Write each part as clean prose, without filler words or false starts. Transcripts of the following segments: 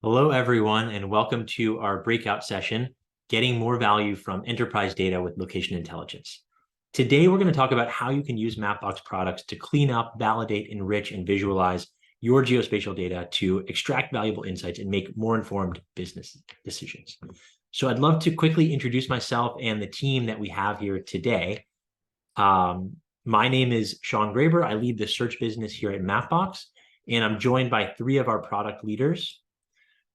Hello, everyone, and welcome to our breakout session, Getting More Value from Enterprise Data with Location Intelligence. Today, we're going to talk about how you can use Mapbox products to clean up, validate, enrich, and visualize your geospatial data to extract valuable insights and make more informed business decisions. So I'd love to quickly introduce myself and the team that we have here today. My name is Sean Graber. I lead the search business here at Mapbox, and I'm joined by three of our product leaders.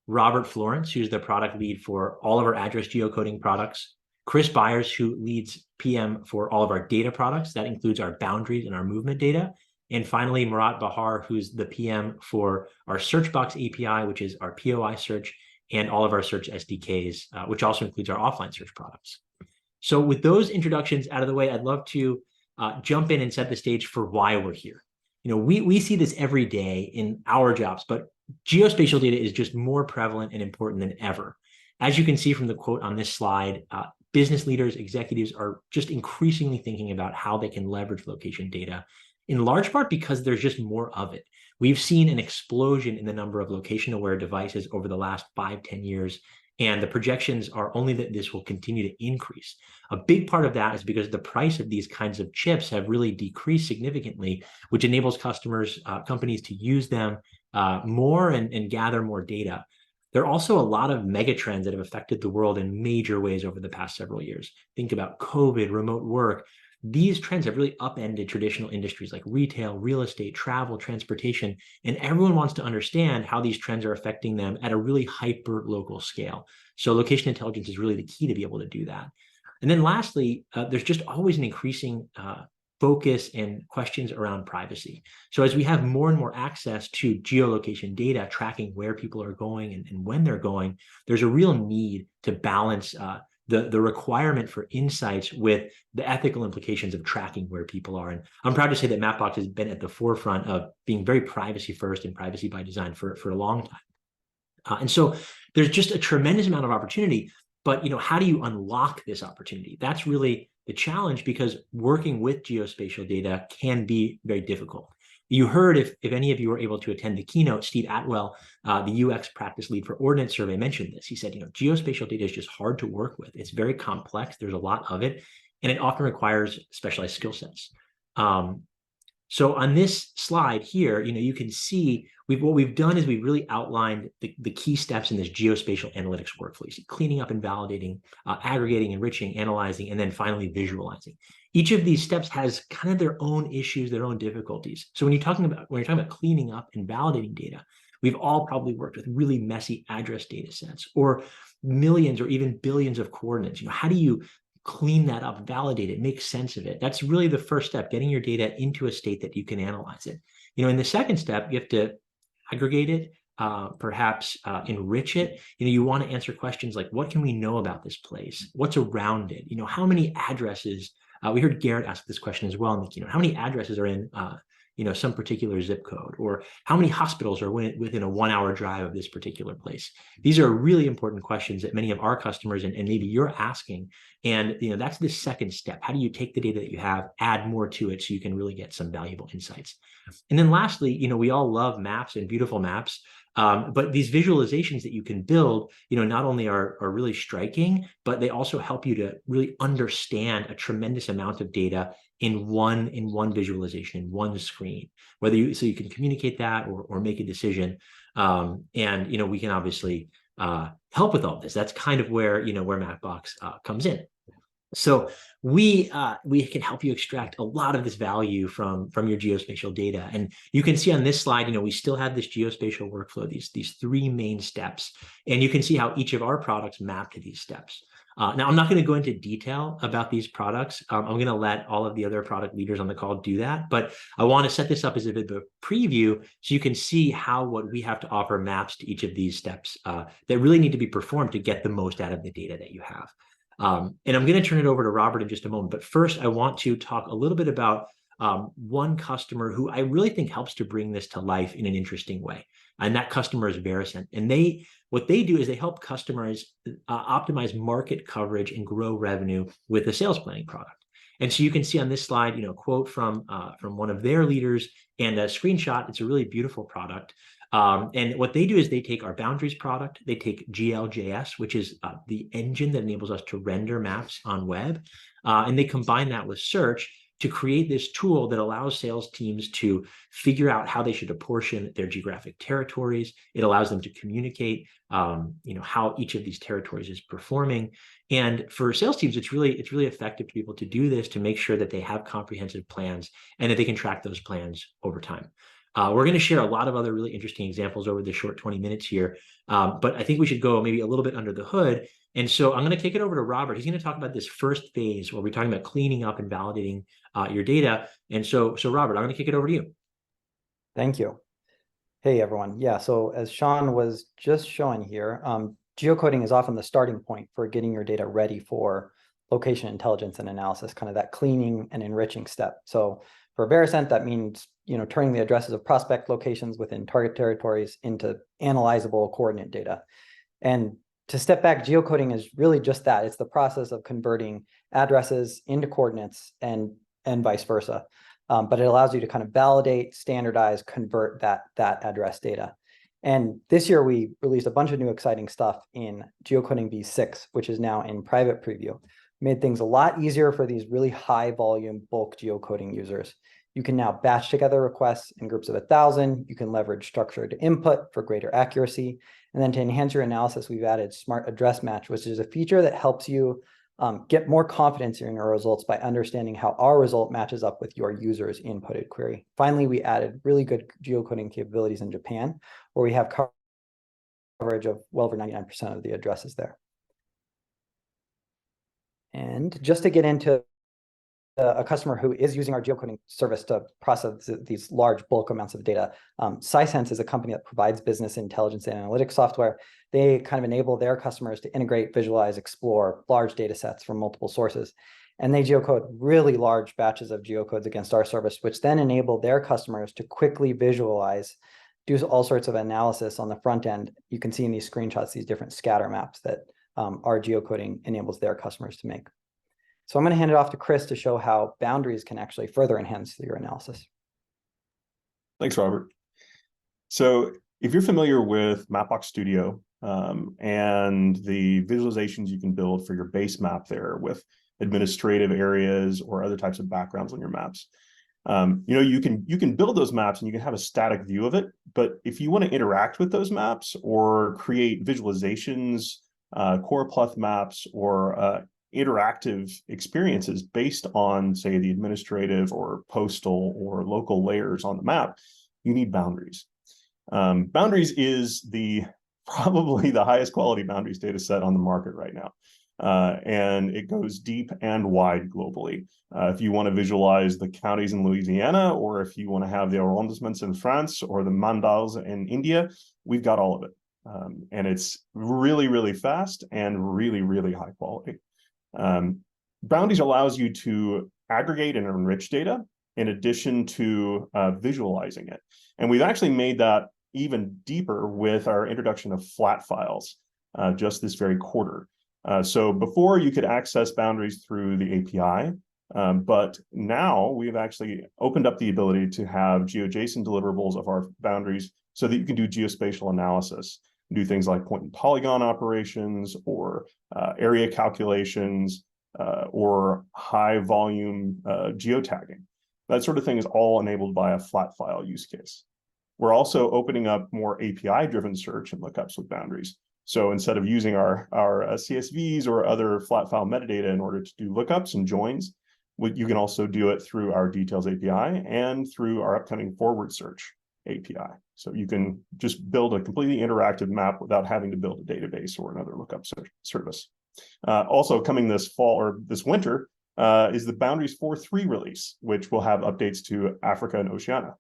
Robert Florence, who's the product lead for all of our address geocoding products. Chris Byers, who leads PM for all of our data products. That includes our boundaries and our movement data. And finally, Murat Bahar, who's the PM for our Searchbox API, which is our POI search, and all of our search SDKs, which also includes our offline search products. So with those introductions out of the way, I'd love to jump in and set the stage for why we're here. We see this every day in our jobs, but geospatial data is just more prevalent and important than ever. As you can see from the quote on this slide, business leaders, executives are just increasingly thinking about how they can leverage location data, in large part because there's just more of it. We've seen an explosion in the number of location-aware devices over the last 5-10 years, and the projections are only that this will continue to increase. A big part of that is because the price of these kinds of chips have really decreased significantly, which enables companies to use them more and gather more data. There are also a lot of mega trends that have affected the world in major ways over the past several years. Think about COVID, remote work. These trends have really upended traditional industries like retail, real estate, travel, transportation, and everyone wants to understand how these trends are affecting them at a really hyper local scale. So location intelligence is really the key to be able to do that. And then lastly, there's just always an increasing focus and questions around privacy. So as we have more and more access to geolocation data, tracking where people are going and when they're going, there's a real need to balance the requirement for insights with the ethical implications of tracking where people are. And I'm proud to say that Mapbox has been at the forefront of being very privacy first and privacy by design for a long time. And so there's just a tremendous amount of opportunity, but how do you unlock this opportunity? That's really the challenge, because working with geospatial data can be very difficult. You heard, if any of you were able to attend the keynote, Steve Atwell, the UX practice lead for Ordnance Survey, mentioned this. He said, geospatial data is just hard to work with. It's very complex. There's a lot of it, and it often requires specialized skill sets. So on this slide here, you can see what we've done is we've really outlined the key steps in this geospatial analytics workflow. You see, cleaning up and validating, aggregating, enriching, analyzing, and then finally visualizing. Each of these steps has kind of their own issues, their own difficulties. So when you're talking about cleaning up and validating data, we've all probably worked with really messy address data sets or millions or even billions of coordinates. How do you clean that up, validate it, make sense of it? That's really the first step, getting your data into a state that you can analyze it. In the second step, you have to aggregate it, perhaps enrich it. You want to answer questions like, what can we know about this place? What's around it? How many addresses? We heard Garrett ask this question as well in the keynote. How many addresses are in some particular zip code, or how many hospitals are within a 1-hour drive of this particular place? These are really important questions that many of our customers and maybe you're asking. And that's the second step. How do you take the data that you have, add more to it so you can really get some valuable insights? And then lastly, we all love maps and beautiful maps. But these visualizations that you can build, not only are really striking, but they also help you to really understand a tremendous amount of data in one visualization, in one screen, so you can communicate that or make a decision. And we can obviously help with all this. That's kind of where Mapbox comes in. So we can help you extract a lot of this value from your geospatial data. And you can see on this slide, we still have this geospatial workflow, these three main steps. And you can see how each of our products map to these steps. Now, I'm not going to go into detail about these products. I'm going to let all of the other product leaders on the call do that. But I want to set this up as a bit of a preview so you can see how what we have to offer maps to each of these steps that really need to be performed to get the most out of the data that you have. And I'm going to turn it over to Robert in just a moment. But first, I want to talk a little bit about one customer who I really think helps to bring this to life in an interesting way. And that customer is Vericent. And what they do is they help customers optimize market coverage and grow revenue with a sales planning product. And so you can see on this slide, a quote from one of their leaders and a screenshot. It's a really beautiful product. And what they do is they take our boundaries product, they take GLJS, which is the engine that enables us to render maps on web, and they combine that with search to create this tool that allows sales teams to figure out how they should apportion their geographic territories. It allows them to communicate, how each of these territories is performing. And for sales teams, it's really effective to be able to do this to make sure that they have comprehensive plans and that they can track those plans over time. We're going to share a lot of other really interesting examples over the short 20 minutes here, but I think we should go maybe a little bit under the hood. And so I'm going to kick it over to Robert. He's going to talk about this first phase where we're talking about cleaning up and validating your data. And so Robert, I'm going to kick it over to you. Thank you. Hey, everyone. Yeah, so as Sean was just showing here, geocoding is often the starting point for getting your data ready for location intelligence and analysis, kind of that cleaning and enriching step. So for Vericent, that means turning the addresses of prospect locations within target territories into analyzable coordinate data. And to step back, geocoding is really just that. It's the process of converting addresses into coordinates and vice versa. But it allows you to kind of validate, standardize, convert that address data. And this year, we released a bunch of new exciting stuff in geocoding v6, which is now in private preview. Made things a lot easier for these really high volume bulk geocoding users. You can now batch together requests in groups of 1,000. You can leverage structured input for greater accuracy. And then to enhance your analysis, we've added Smart Address Match, which is a feature that helps you get more confidence in your results by understanding how our result matches up with your user's inputted query. Finally, we added really good geocoding capabilities in Japan, where we have coverage of well over 99% of the addresses there. And just to get into a customer who is using our geocoding service to process these large bulk amounts of data, Sisense is a company that provides business intelligence and analytics software. They kind of enable their customers to integrate, visualize, explore large data sets from multiple sources. And they geocode really large batches of geocodes against our service, which then enable their customers to quickly visualize, do all sorts of analysis on the front end. You can see in these screenshots, these different scatter maps that our geocoding enables their customers to make. So I'm going to hand it off to Chris to show how boundaries can actually further enhance your analysis. Thanks, Robert. So if you're familiar with Mapbox Studio and the visualizations you can build for your base map there with administrative areas or other types of backgrounds on your maps, you can build those maps and you can have a static view of it. But if you want to interact with those maps or create visualizations, core pleth maps, or interactive experiences based on, say, the administrative or postal or local layers on the map, you need boundaries. Boundaries is probably the highest quality boundaries data set on the market right now. And it goes deep and wide globally. If you want to visualize the counties in Louisiana, or if you want to have the arrondissements in France or the mandals in India, we've got all of it. And it's really, really fast and really, really high quality. Boundaries allows you to aggregate and enrich data in addition to visualizing it. And we've actually made that even deeper with our introduction of flat files just this very quarter. So before you could access boundaries through the API, but now we've actually opened up the ability to have GeoJSON deliverables of our boundaries so that you can do geospatial analysis, do things like point and polygon operations or area calculations or high volume geotagging. That sort of thing is all enabled by a flat file use case. We're also opening up more API-driven search and lookups with boundaries. So instead of using our CSVs or other flat file metadata in order to do lookups and joins, you can also do it through our details API and through our upcoming forward search API. So you can just build a completely interactive map without having to build a database or another lookup service. Also coming this fall or this winter is the Boundaries 4.3 release, which will have updates to Africa and Oceania.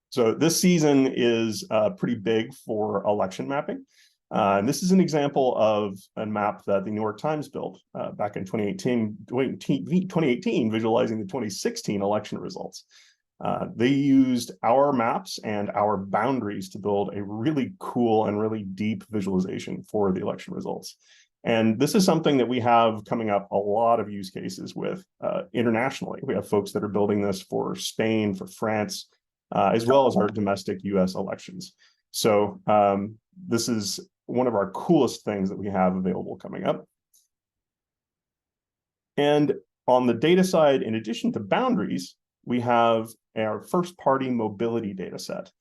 So this season is pretty big for election mapping. And this is an example of a map that the New York Times built back in 2018, visualizing the 2016 election results. They used our maps and our boundaries to build a really cool and really deep visualization for the election results. And this is something that we have coming up a lot of use cases with internationally. We have folks that are building this for Spain, for France, as well as our domestic US elections. So this is one of our coolest things that we have available coming up. And on the data side, in addition to boundaries, we have our first-party mobility data set,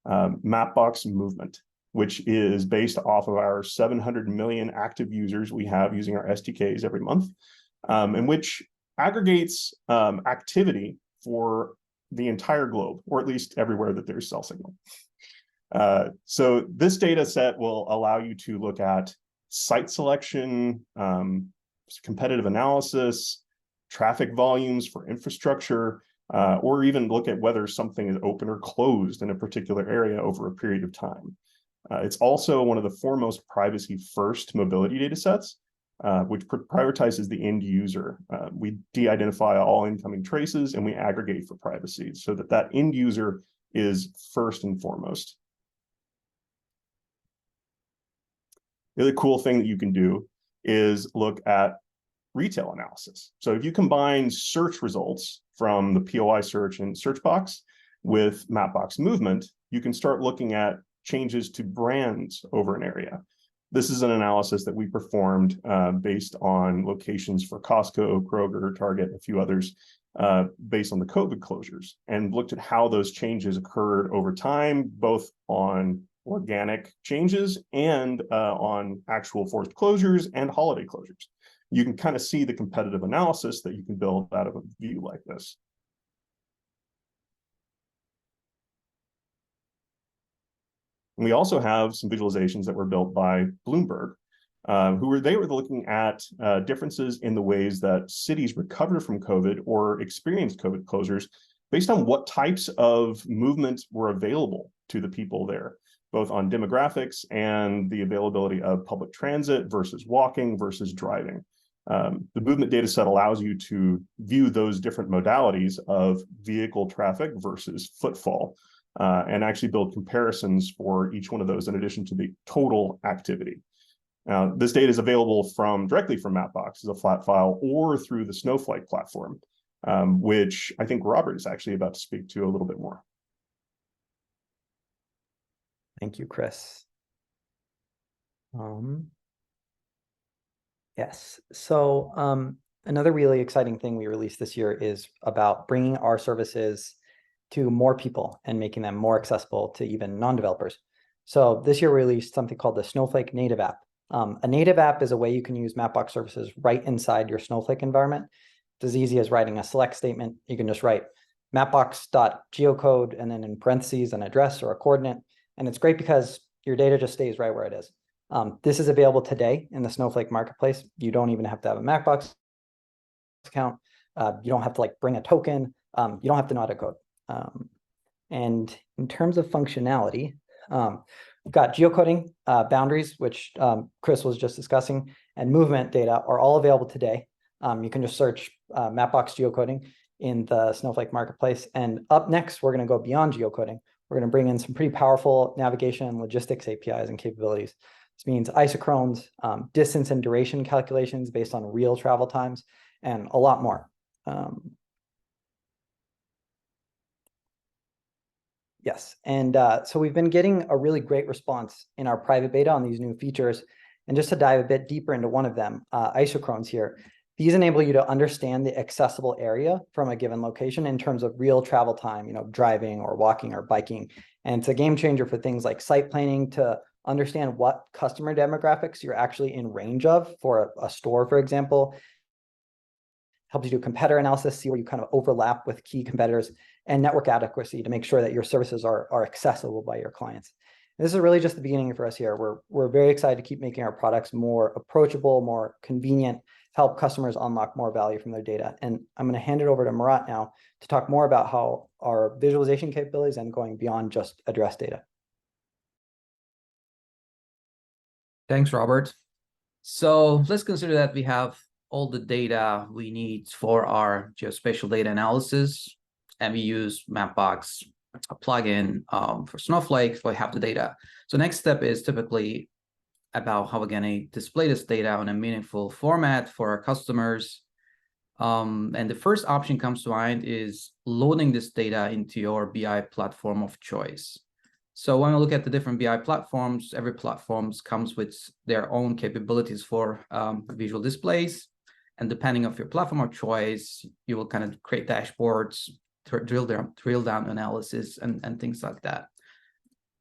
Mapbox movement, which is based off of our 700 million active users we have using our SDKs every month, and which aggregates activity for the entire globe, or at least everywhere that there's cell signal. So this data set will allow you to look at site selection, competitive analysis, traffic volumes for infrastructure, or even look at whether something is open or closed in a particular area over a period of time. It's also one of the foremost privacy-first mobility data sets, which prioritizes the end user. We de-identify all incoming traces and we aggregate for privacy so that that end user is first and foremost. The other cool thing that you can do is look at retail analysis. So if you combine search results from the POI search and search box with Mapbox movement, you can start looking at changes to brands over an area. This is an analysis that we performed based on locations for Costco, Kroger, Target, a few others, based on the COVID closures, and looked at how those changes occurred over time, both on organic changes and on actual forced closures and holiday closures. You can kind of see the competitive analysis that you can build out of a view like this. And we also have some visualizations that were built by Bloomberg, they were looking at differences in the ways that cities recover from COVID or experience COVID closures based on what types of movements were available to the people there, both on demographics and the availability of public transit versus walking versus driving. The movement data set allows you to view those different modalities of vehicle traffic versus footfall, and actually build comparisons for each one of those in addition to the total activity. Now, this data is available directly from Mapbox as a flat file or through the Snowflake platform, which I think Robert is actually about to speak to a little bit more. Thank you, Chris. Yes, so another really exciting thing we released this year is about bringing our services to more people and making them more accessible to even non-developers. So this year we released something called the Snowflake native app. A native app is a way you can use Mapbox services right inside your Snowflake environment. It's as easy as writing a select statement. You can just write mapbox.geocode and then in parentheses an address or a coordinate. And it's great because your data just stays right where it is. This is available today in the Snowflake marketplace. You don't even have to have a Mapbox account. You don't have to bring a token. You don't have to know how to code. And in terms of functionality, we've got geocoding, boundaries, which Chris was just discussing, and movement data are all available today. You can just search Mapbox geocoding in the Snowflake marketplace. And up next, we're going to go beyond geocoding. We're going to bring in some pretty powerful navigation and logistics APIs and capabilities. This means isochrones, distance and duration calculations based on real travel times, and a lot more. Yes, and so we've been getting a really great response in our private beta on these new features. And just to dive a bit deeper into one of them, isochrones here, these enable you to understand the accessible area from a given location in terms of real travel time, driving or walking or biking. And it's a game changer for things like site planning to understand what customer demographics you're actually in range of for a store, for example. Helps you do competitor analysis, see where you kind of overlap with key competitors, and network adequacy to make sure that your services are accessible by your clients. And this is really just the beginning for us here. We're very excited to keep making our products more approachable, more convenient, help customers unlock more value from their data. And I'm going to hand it over to Murat now to talk more about how our visualization capabilities and going beyond just address data. Thanks, Robert. So let's consider that we have all the data we need for our geospatial data analysis, and we use Mapbox, a plugin for Snowflake, so I have the data. So next step is typically about how we're going to display this data in a meaningful format for our customers. And the first option comes to mind is loading this data into your BI platform of choice. So when we look at the different BI platforms, every platform comes with their own capabilities for visual displays. And depending on your platform of choice, you will kind of create dashboards, drill down analysis, and things like that.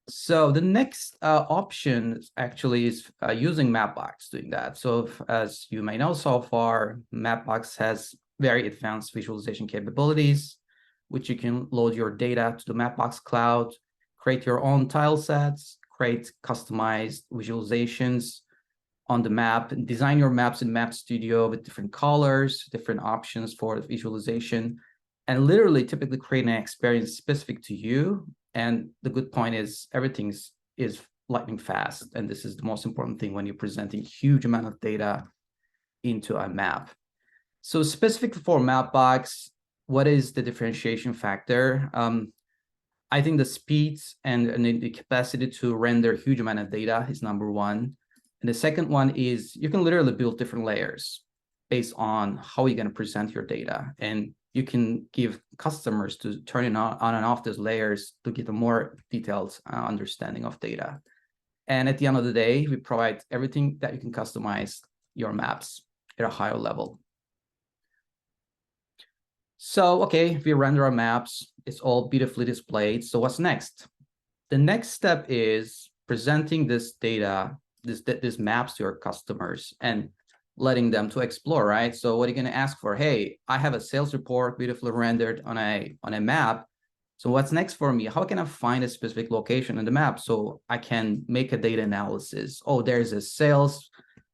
So the next option actually is using Mapbox doing that. So as you may know so far, Mapbox has very advanced visualization capabilities, which you can load your data to the Mapbox cloud, create your own tile sets, create customized visualizations on the map, and design your maps in Map Studio with different colors, different options for the visualization, and literally typically create an experience specific to you. And the good point is everything is lightning fast. And this is the most important thing when you're presenting huge amount of data into a map. So specific for Mapbox, what is the differentiation factor? I think the speeds and the capacity to render huge amount of data is number one. And the second one is you can literally build different layers based on how you're going to present your data. And you can give customers to turn it on and off those layers to get a more detailed understanding of data. And at the end of the day, we provide everything that you can customize your maps at a higher level. So, okay, we render our maps. It's all beautifully displayed. So what's next? The next step is presenting this data, this maps to your customers and letting them to explore, right? So what are you going to ask for? Hey, I have a sales report beautifully rendered on a map. So what's next for me? How can I find a specific location in the map so I can make a data analysis? Oh, there's a sales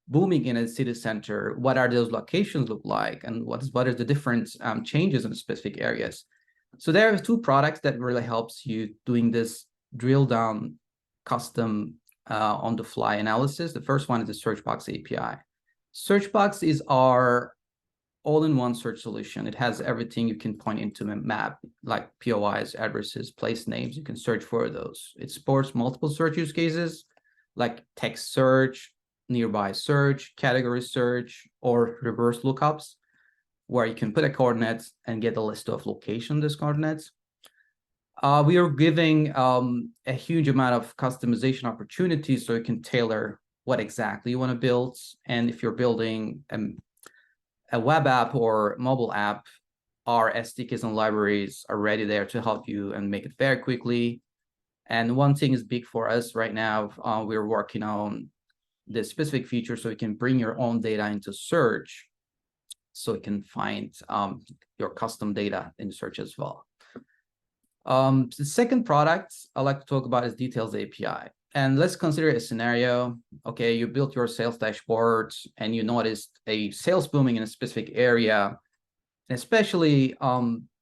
booming in a city center. What are those locations look like? And what are the different changes in specific areas? So there are two products that really helps you doing this drill down custom on the fly analysis. The first one is the Searchbox API. Searchbox is our all-in-one search solution. It has everything you can point into a map, like POIs, addresses, place names. You can search for those. It supports multiple search use cases like text search, nearby search, category search, or reverse lookups, where you can put a coordinate and get a list of location these coordinates. We are giving a huge amount of customization opportunities so you can tailor what exactly you want to build. And if you're building a web app or mobile app, our SDKs and libraries are ready there to help you and make it very quickly. And one thing is big for us right now. We're working on the specific feature so you can bring your own data into search so you can find your custom data in search as well. The second product I like to talk about is Details API. And let's consider a scenario. Okay, you built your sales dashboard and you noticed a sales booming in a specific area. And especially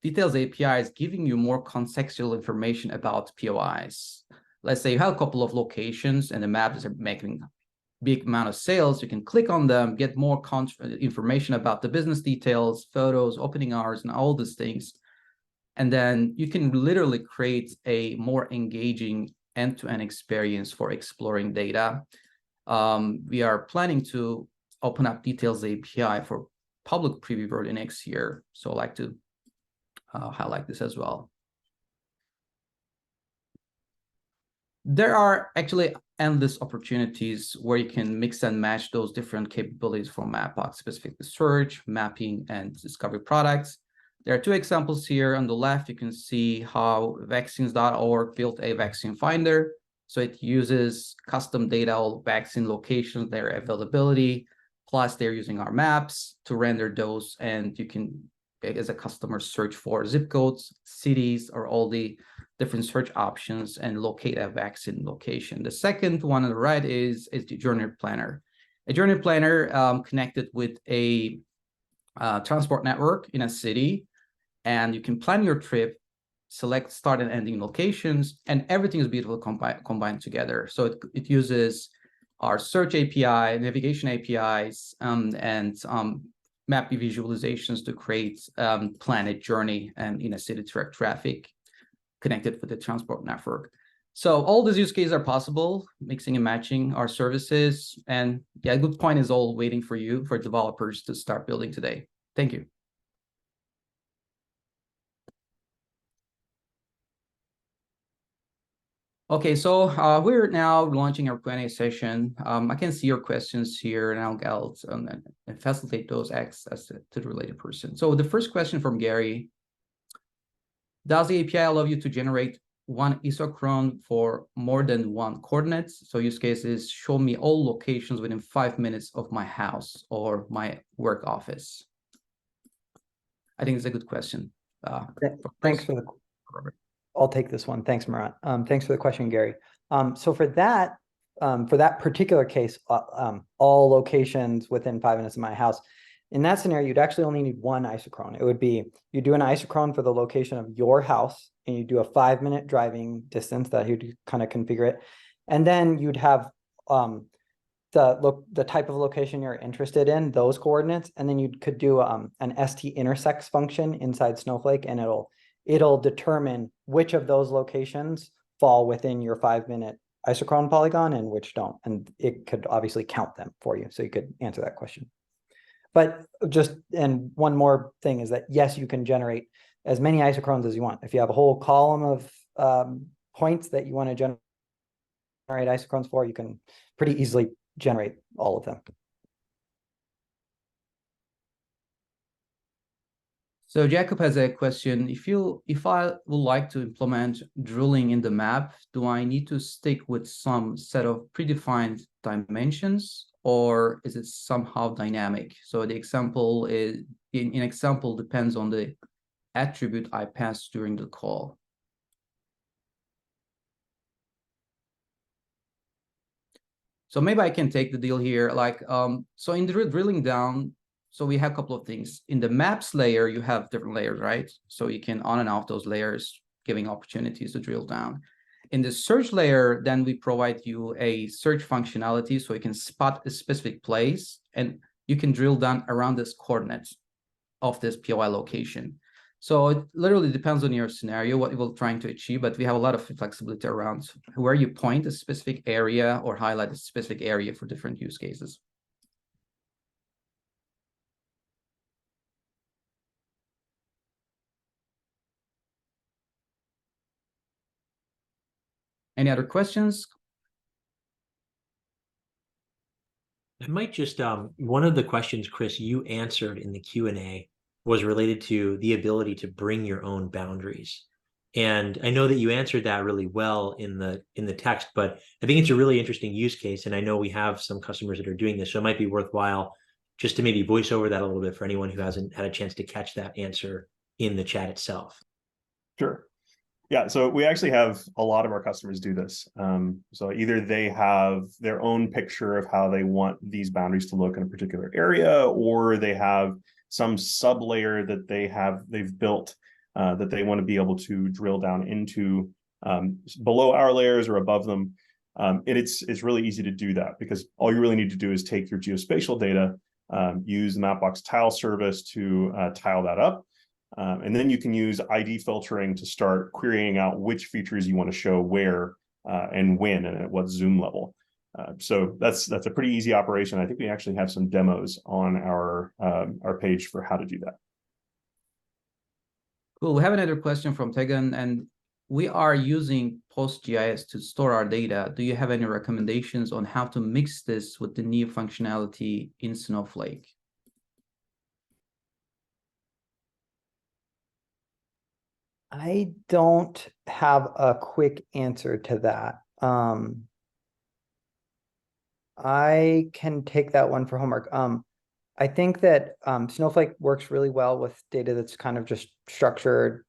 Details API is giving you more contextual information about POIs. Let's say you have a couple of locations and the map is making big amount of sales. You can click on them, get more information about the business details, photos, opening hours, and all these things. And then you can literally create a more engaging end-to-end experience for exploring data. We are planning to open up Details API for public preview early next year. So I'd like to highlight this as well. There are actually endless opportunities where you can mix and match those different capabilities from Mapbox, specifically search, mapping, and discovery products. There are two examples here. On the left, you can see how vaccines.org built a vaccine finder. So it uses custom data, all vaccine locations, their availability, plus they're using our maps to render those. And you can, as a customer, search for zip codes, cities, or all the different search options and locate a vaccine location. The second one on the right is the journey planner. A journey planner connected with a transport network in a city, and you can plan your trip, select start and ending locations, and everything is beautifully combined together. So it uses our search API, navigation APIs, and map visualizations to create planned journey and in a city traffic connected with the transport network. So all these use cases are possible, mixing and matching our services. And yeah, a good point is all waiting for you, for developers to start building today. Thank you. Okay, so we're now launching our Q&A session. I can see your questions here, and I'll and facilitate those access to the related person. So the first question from Gary: does the API allow you to generate one isochron for more than one coordinates? So use case is show me all locations within 5 minutes of my house or my work office. I think it's a good question. Thanks for the. I'll take this one. Thanks, Murat. Thanks for the question, Gary. So for that particular case, all locations within 5 minutes of my house, in that scenario, you'd actually only need one isochron. It would be, you do an isochron for the location of your house, and you do a 5-minute driving distance that you'd kind of configure it. And then you'd have the type of location you're interested in, those coordinates, and then you could do an st-intersects function inside Snowflake, and it'll determine which of those locations fall within your 5-minute isochron polygon and which don't. And it could obviously count them for you, so you could answer that question. But and one more thing is that, yes, you can generate as many isochrons as you want. If you have a whole column of points that you want to generate isochrons for, you can pretty easily generate all of them. So Jacob has a question. If I would like to implement drilling in the map, do I need to stick with some set of predefined dimensions, or is it somehow dynamic? So the example is, in example depends on the attribute I pass during the call. So maybe I can take the deal here. Like, so in the drilling down, so we have a couple of things. In the maps layer, you have different layers, right? So you can on and off those layers, giving opportunities to drill down. In the search layer, then we provide you a search functionality, so you can spot a specific place, and you can drill down around this coordinates of this POI location. So it literally depends on your scenario, what you're trying to achieve, but we have a lot of flexibility around where you point a specific area or highlight a specific area for different use cases. Any other questions? I might just, one of the questions, Chris, you answered in the Q&A was related to the ability to bring your own boundaries. And I know that you answered that really well in the text, but I think it's a really interesting use case. And I know we have some customers that are doing this, so it might be worthwhile just to maybe voice over that a little bit for anyone who hasn't had a chance to catch that answer in the chat itself. Sure. Yeah, so we actually have a lot of our customers do this. So either they have their own picture of how they want these boundaries to look in a particular area, or they have some sub-layer that they've built that they want to be able to drill down into below our layers or above them. And it's really easy to do that, because all you really need to do is take your geospatial data, use the Mapbox tile service to tile that up. And then you can use ID filtering to start querying out which features you want to show where and when and at what zoom level. So that's a pretty easy operation. I think we actually have some demos on our page for how to do that. Cool. We have another question from Tegan, and we are using PostGIS to store our data. Do you have any recommendations on how to mix this with the new functionality in Snowflake? I don't have a quick answer to that. I can take that one for homework. I think that Snowflake works really well with data that's kind of just structured,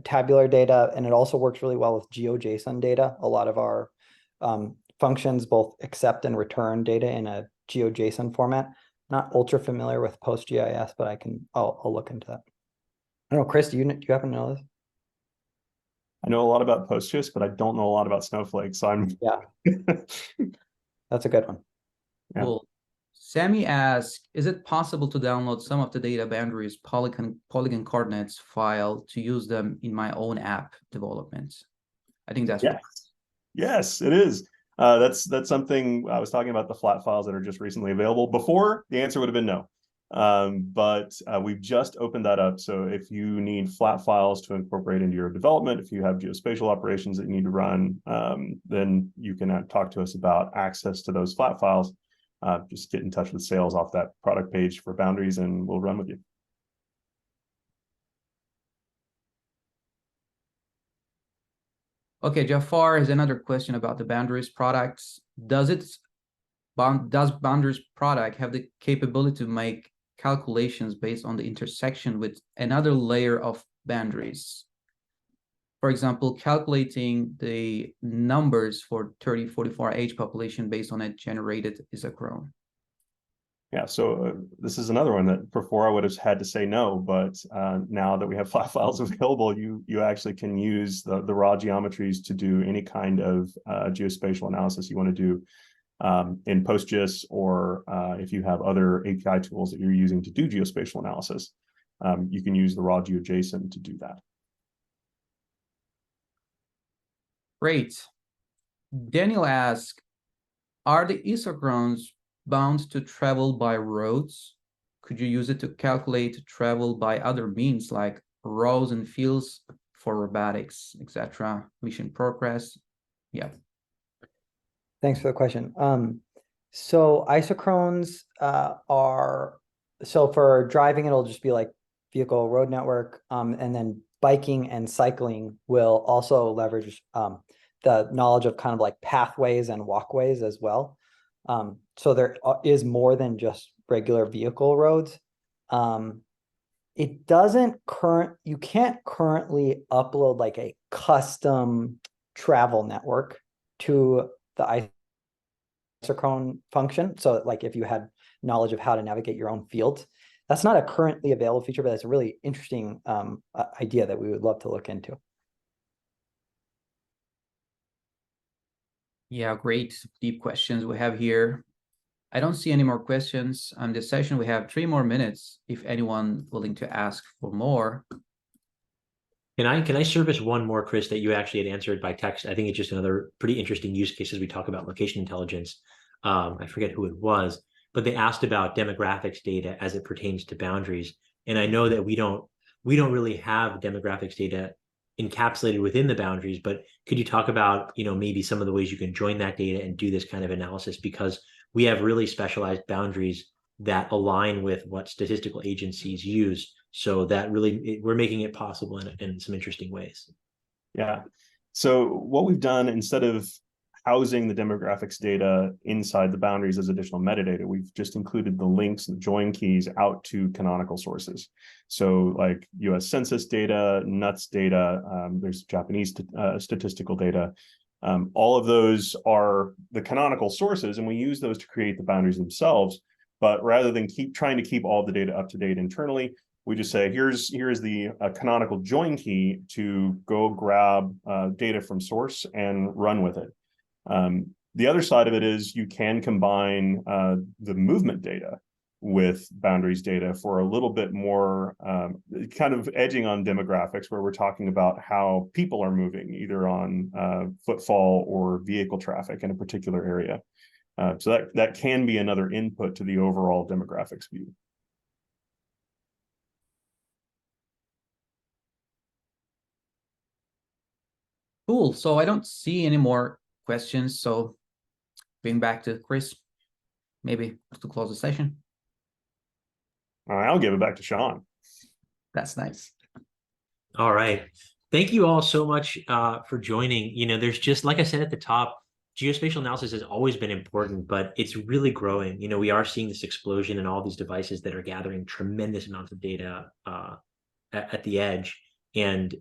tabular data, and it also works really well with GeoJSON data. A lot of our functions both accept and return data in a GeoJSON format. Not ultra familiar with PostGIS, but I'll look into that. I don't know, Chris, do you happen to know this? I know a lot about PostGIS, but I don't know a lot about Snowflake, so I'm... Yeah. That's a good one. Yeah. Cool. Sammy asks, is it possible to download some of the data boundaries polygon coordinates file to use them in my own app development? I think that's... Yes, it is. That's something I was talking about, the flat files that are just recently available. Before, the answer would have been no. But we've just opened that up. So if you need flat files to incorporate into your development, if you have geospatial operations that you need to run, then you can talk to us about access to those flat files. Just get in touch with sales off that product page for boundaries, and we'll run with you. Okay, Jafar has another question about the boundaries products. Does boundaries product have the capability to make calculations based on the intersection with another layer of boundaries? For example, calculating the numbers for 3044 age population based on a generated isochrone. Yeah, so this is another one that before I would have had to say no, but now that we have flat files available, you actually can use the raw geometries to do any kind of geospatial analysis you want to do in PostGIS, or if you have other API tools that you're using to do geospatial analysis, you can use the raw GeoJSON to do that. Great. Daniel asks, are the isochrones bound to travel by roads? Could you use it to calculate travel by other means like rows and fields for robotics, etc.? Mission progress. Yeah. Thanks for the question. So isochrones so for driving, it'll just be like vehicle road network, and then biking and cycling will also leverage the knowledge of kind of like pathways and walkways as well. So there is more than just regular vehicle roads. It doesn't you can't currently upload like a custom travel network to the isochrone function. So like if you had knowledge of how to navigate your own fields, that's not a currently available feature, but it's a really interesting idea that we would love to look into. Yeah, great deep questions we have here. I don't see any more questions on this session. We have 3 more minutes if anyone willing to ask for more. Can I service one more, Chris, that you actually had answered by text? I think it's just another pretty interesting use case as we talk about location intelligence. I forget who it was, but they asked about demographics data as it pertains to boundaries. And I know that we don't really have demographics data encapsulated within the boundaries, but could you talk about, maybe some of the ways you can join that data and do this kind of analysis? Because we have really specialized boundaries that align with what statistical agencies use. So that really, we're making it possible in some interesting ways. Yeah. So what we've done, instead of housing the demographics data inside the boundaries as additional metadata, we've just included the links and join keys out to canonical sources. So like US Census data, NUTS data, there's Japanese statistical data. All of those are the canonical sources, and we use those to create the boundaries themselves. But rather than trying to keep all the data up to date internally, we just say, here's the canonical join key to go grab data from source and run with it. The other side of it is you can combine the movement data with boundaries data for a little bit more kind of edging on demographics, where we're talking about how people are moving, either on footfall or vehicle traffic in a particular area. So that can be another input to the overall demographics view. Cool. So I don't see any more questions. So bring back to Chris, maybe to close the session. All right, I'll give it back to Sean. That's nice. All right. Thank you all so much for joining. There's just, like I said at the top, geospatial analysis has always been important, but it's really growing. We are seeing this explosion in all these devices that are gathering tremendous amounts of data at the edge, and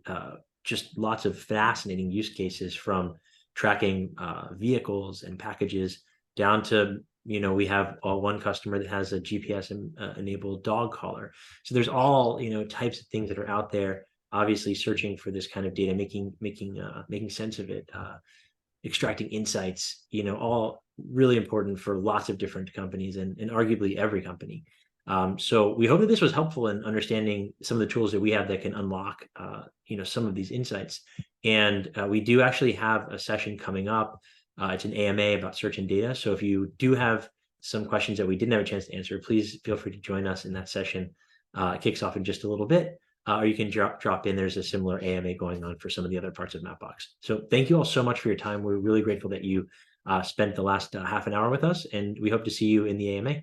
just lots of fascinating use cases, from tracking vehicles and packages down to, we have one customer that has a GPS enabled dog collar. So there's all, types of things that are out there, obviously searching for this kind of data, making sense of it, extracting insights, all really important for lots of different companies and arguably every company. So we hope that this was helpful in understanding some of the tools that we have that can unlock, some of these insights. And we do actually have a session coming up. It's an AMA about search and data. So if you do have some questions that we didn't have a chance to answer, please feel free to join us in that session. It kicks off in just a little bit, or you can drop in. There's a similar AMA going on for some of the other parts of Mapbox. So thank you all so much for your time. We're really grateful that you spent the last half an hour with us, and we hope to see you in the AMA.